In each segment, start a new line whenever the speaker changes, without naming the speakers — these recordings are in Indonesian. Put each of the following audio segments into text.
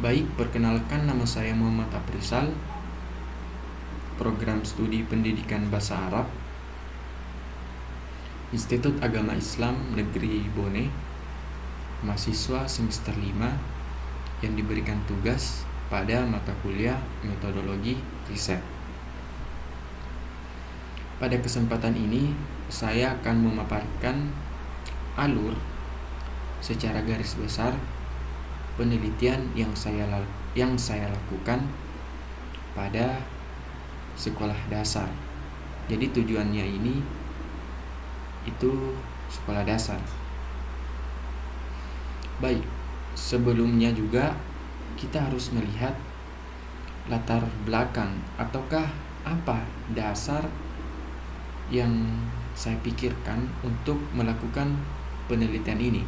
Baik, perkenalkan, nama saya Muhammad Aprisal, Program Studi Pendidikan Bahasa Arab, Institut Agama Islam Negeri Bone, mahasiswa semester 5 yang diberikan tugas pada mata kuliah metodologi riset. Pada kesempatan ini, saya akan memaparkan alur secara garis besar penelitian yang saya lakukan pada sekolah dasar. Jadi tujuannya ini itu sekolah dasar. Baik, sebelumnya juga kita harus melihat latar belakang ataukah apa dasar yang saya pikirkan untuk melakukan penelitian ini.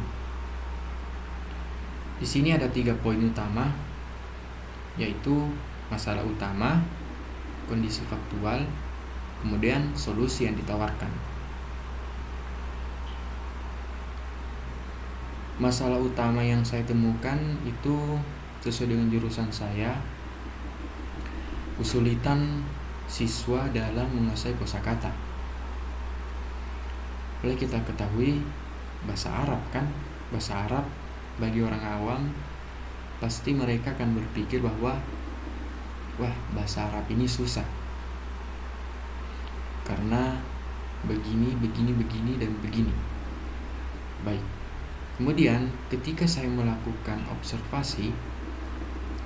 Di sini ada 3 poin utama, yaitu masalah utama, kondisi faktual, kemudian solusi yang ditawarkan. Masalah utama yang saya temukan itu sesuai dengan jurusan saya, kesulitan siswa dalam menguasai kosakata. Boleh kita ketahui bahasa Arab kan, bahasa Arab bagi orang awam pasti mereka akan berpikir bahwa bahasa Arab ini susah karena begini dan begini. Baik. Kemudian ketika saya melakukan observasi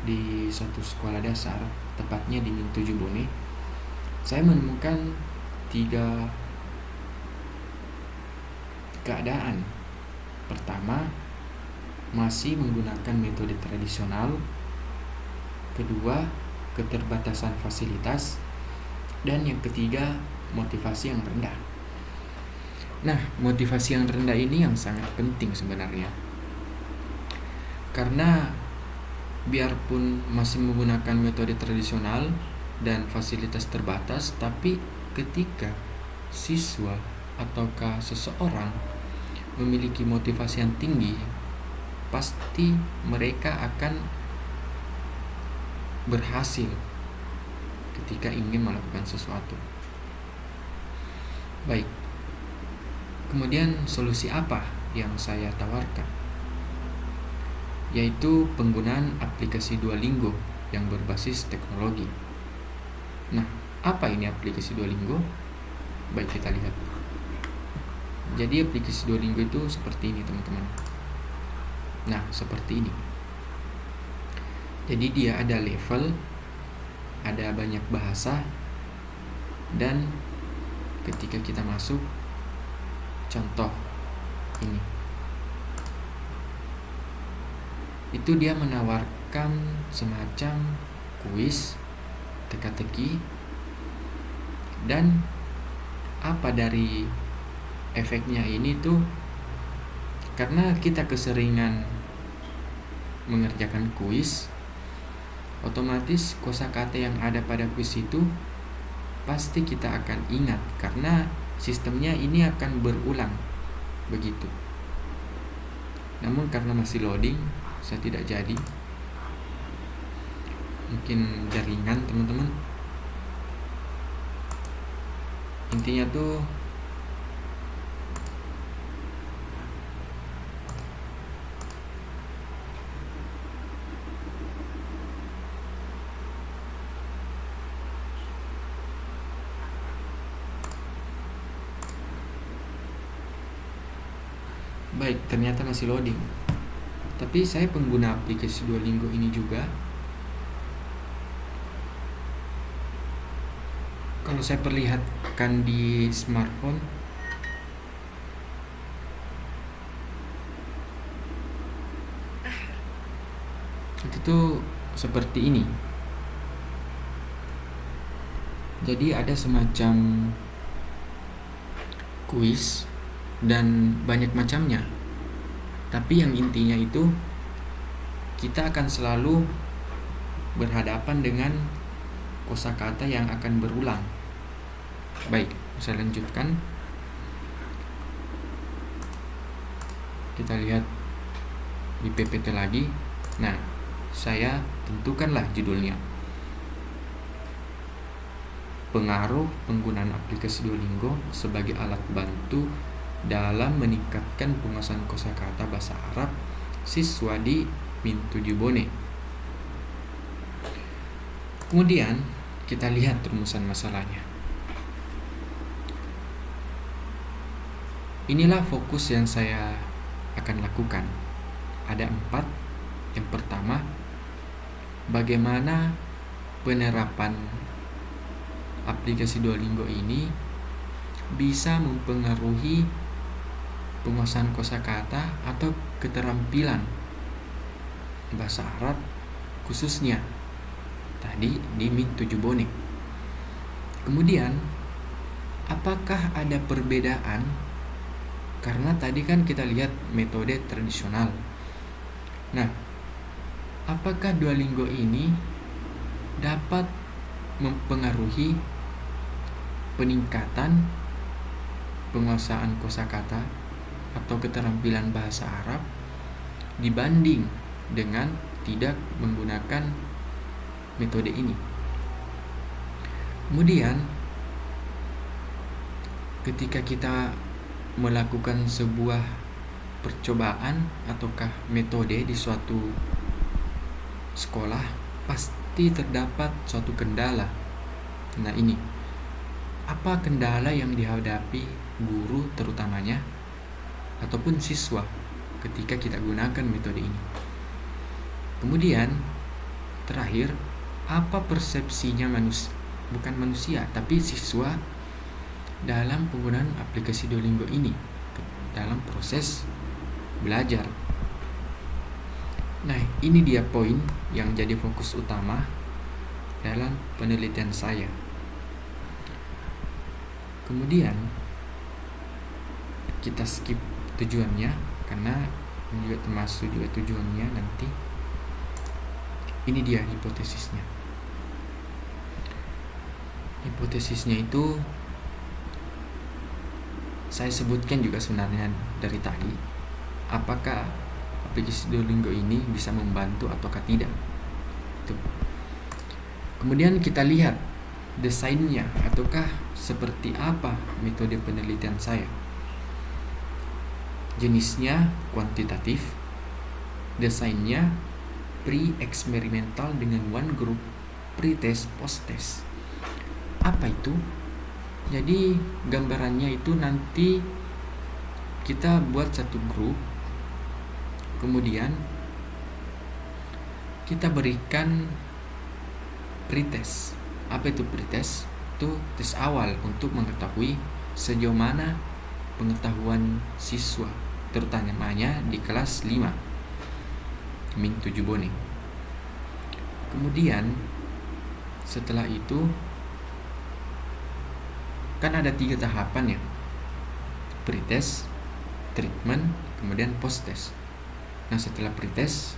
di suatu sekolah dasar, tepatnya di Min 7 Bone, saya menemukan 3 keadaan. Pertama, masih menggunakan metode tradisional. Kedua, keterbatasan fasilitas. Dan yang ketiga, motivasi yang rendah. Nah, motivasi yang rendah ini yang sangat penting sebenarnya. Karena biarpun masih menggunakan metode tradisional dan fasilitas terbatas, tapi ketika siswa ataukah seseorang memiliki motivasi yang tinggi, pasti mereka akan berhasil ketika ingin melakukan sesuatu. Baik. Kemudian solusi apa yang saya tawarkan? Yaitu penggunaan aplikasi Duolingo yang berbasis teknologi. Nah, apa ini aplikasi Duolingo? Baik, kita lihat. Jadi aplikasi Duolingo itu seperti ini, teman-teman. Nah, seperti ini. Jadi dia ada level, ada banyak bahasa, dan ketika kita masuk, contoh ini, itu dia menawarkan semacam kuis, teka-teki, dan apa dari efeknya ini tuh, karena kita keseringan mengerjakan kuis, otomatis kosakata yang ada pada kuis itu pasti kita akan ingat karena sistemnya ini akan berulang begitu. Namun karena masih loading, saya tidak jadi. Mungkin jaringan, teman-teman. Intinya tuh baik, ternyata masih loading. Tapi saya pengguna aplikasi Duolingo ini juga. Kalau saya perlihatkan di smartphone, itu tuh seperti ini. Jadi ada semacam kuis dan banyak macamnya. Tapi yang intinya itu kita akan selalu berhadapan dengan kosakata yang akan berulang. Baik, saya lanjutkan. Kita lihat di PPT lagi. Nah, saya tentukanlah judulnya. Pengaruh penggunaan aplikasi Duolingo sebagai alat bantu dalam meningkatkan penguasaan kosakata bahasa Arab siswa di Mintujubone. Kemudian kita lihat rumusan masalahnya. Inilah fokus yang saya akan lakukan. Ada 4. Yang pertama, bagaimana penerapan aplikasi Duolingo ini bisa mempengaruhi penguasaan kosakata atau keterampilan bahasa Arab khususnya tadi di Mintujubone. Kemudian, apakah ada perbedaan? Karena tadi kan kita lihat metode tradisional. Nah, apakah Duolingo ini dapat mempengaruhi peningkatan penguasaan kosakata atau keterampilan bahasa Arab dibanding dengan tidak menggunakan metode ini? Kemudian ketika kita melakukan sebuah percobaan ataukah metode di suatu sekolah, pasti terdapat suatu kendala. Nah, ini apa kendala yang dihadapi guru terutamanya ataupun siswa ketika kita gunakan metode ini? Kemudian terakhir, apa persepsinya bukan manusia tapi siswa dalam penggunaan aplikasi Duolingo ini dalam proses belajar? Nah, ini dia poin yang jadi fokus utama dalam penelitian saya. Kemudian kita skip tujuannya karena ini juga termasuk juga tujuannya nanti. Ini dia hipotesisnya. Hipotesisnya itu saya sebutkan juga sebenarnya dari tadi. Apakah aplikasi Duolingo ini bisa membantu ataukah tidak? Itu. Kemudian kita lihat desainnya, ataukah seperti apa metode penelitian saya. Jenisnya kuantitatif, desainnya pre-eksperimental dengan one group, pre-test, post-test. Apa itu? Jadi gambarannya itu nanti kita buat satu grup, kemudian kita berikan pretest. Apa itu pretest? Itu tes awal untuk mengetahui sejauh mana pengetahuan siswa, terutamanya di kelas 5 Mintujubone. Kemudian setelah itu kan ada 3 tahapan ya: pretest, treatment, kemudian post-test. Nah, setelah pretest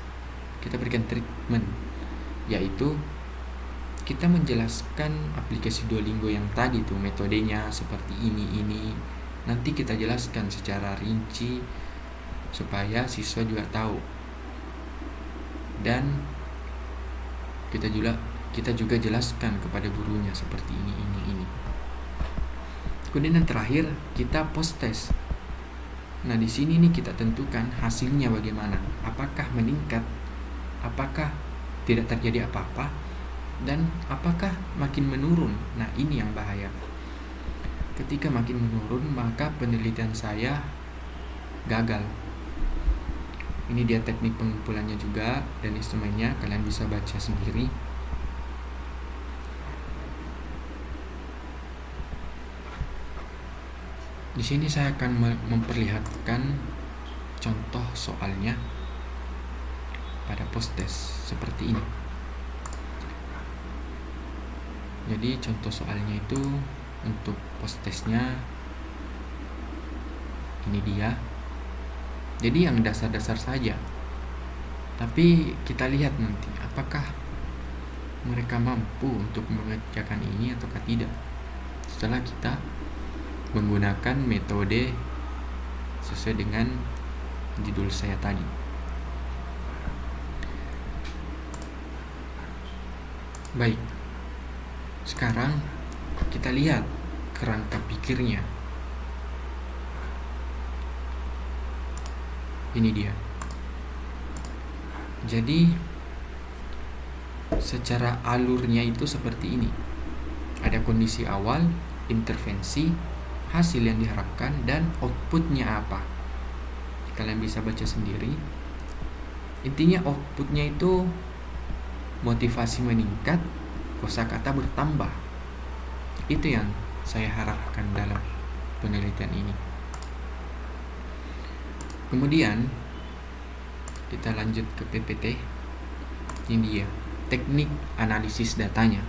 kita berikan treatment, yaitu kita menjelaskan aplikasi Duolingo yang tadi tuh metodenya seperti ini. Nanti kita jelaskan secara rinci supaya siswa juga tahu. Dan kita juga jelaskan kepada gurunya seperti ini. Kemudian yang terakhir kita post test. Nah, di sini nih kita tentukan hasilnya bagaimana. Apakah meningkat? Apakah tidak terjadi apa-apa? Dan apakah makin menurun? Nah, ini yang bahaya. Ketika makin menurun, maka penelitian saya gagal. Ini dia teknik pengumpulannya juga dan instrumennya, kalian bisa baca sendiri. Di sini saya akan memperlihatkan contoh soalnya pada post test seperti ini. Jadi contoh soalnya itu untuk post testnya ini dia. Jadi yang dasar-dasar saja. Tapi kita lihat nanti apakah mereka mampu untuk mengerjakan ini ataukah tidak setelah kita menggunakan metode sesuai dengan judul saya tadi. Baik, sekarang kita lihat kerangka pikirnya. Ini dia. Jadi secara alurnya itu seperti ini. Ada kondisi awal, intervensi, hasil yang diharapkan, dan outputnya apa. Kalian bisa baca sendiri. Intinya outputnya itu motivasi meningkat, kosakata bertambah. Itu yang saya harapkan dalam penelitian ini. Kemudian kita lanjut ke PPT. Ini dia teknik analisis datanya.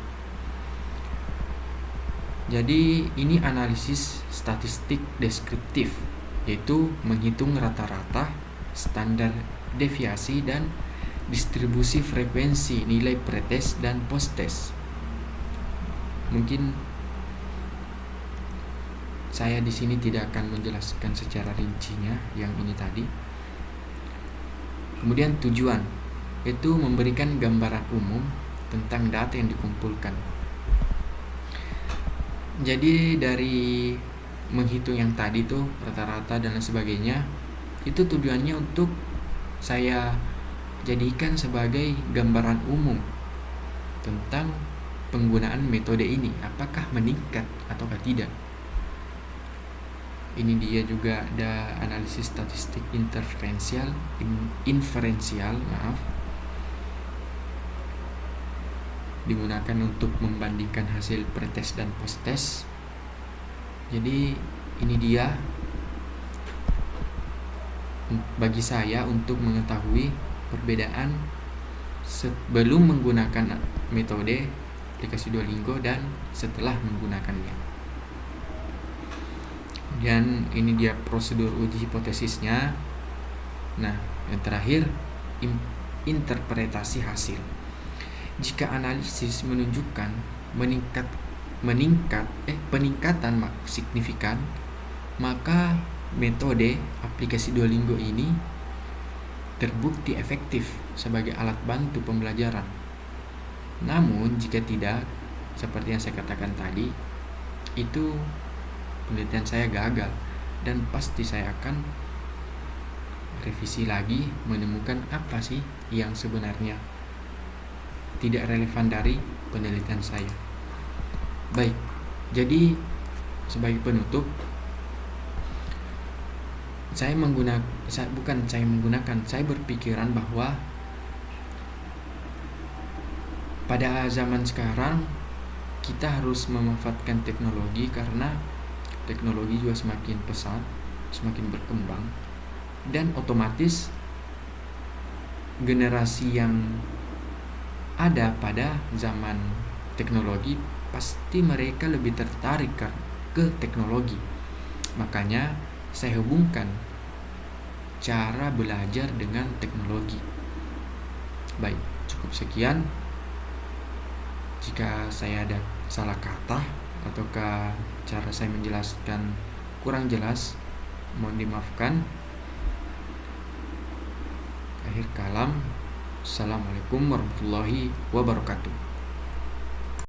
Jadi ini analisis statistik deskriptif, yaitu menghitung rata-rata, standar deviasi, dan distribusi frekuensi nilai pretest dan posttest. Mungkin saya di sini tidak akan menjelaskan secara rincinya yang ini tadi. Kemudian tujuan, yaitu memberikan gambaran umum tentang data yang dikumpulkan. Jadi dari menghitung yang tadi tuh rata-rata dan lain sebagainya, itu tujuannya untuk saya jadikan sebagai gambaran umum tentang penggunaan metode ini, apakah meningkat ataukah tidak. Ini dia juga ada analisis statistik inferensial, digunakan untuk membandingkan hasil pretest dan posttest. Jadi ini dia bagi saya untuk mengetahui perbedaan sebelum menggunakan metode aplikasi Duolingo dan setelah menggunakannya. Dan ini dia prosedur uji hipotesisnya. Nah, yang terakhir interpretasi hasil. Jika analisis menunjukkan peningkatan signifikan, maka metode aplikasi Duolingo ini terbukti efektif sebagai alat bantu pembelajaran. Namun jika tidak, seperti yang saya katakan tadi, itu penelitian saya gagal, dan pasti saya akan revisi lagi, menemukan apa sih yang sebenarnya tidak relevan dari penelitian saya. Baik, jadi sebagai penutup, saya berpikiran bahwa pada zaman sekarang kita harus memanfaatkan teknologi, karena teknologi juga semakin pesat, semakin berkembang, dan otomatis generasi yang ada pada zaman teknologi pasti mereka lebih tertarik ke teknologi. Makanya saya hubungkan cara belajar dengan teknologi. Baik, cukup sekian. Jika saya ada salah kata ataukah cara saya menjelaskan kurang jelas, mohon dimaafkan. Akhir kalam, assalamualaikum warahmatullahi wabarakatuh.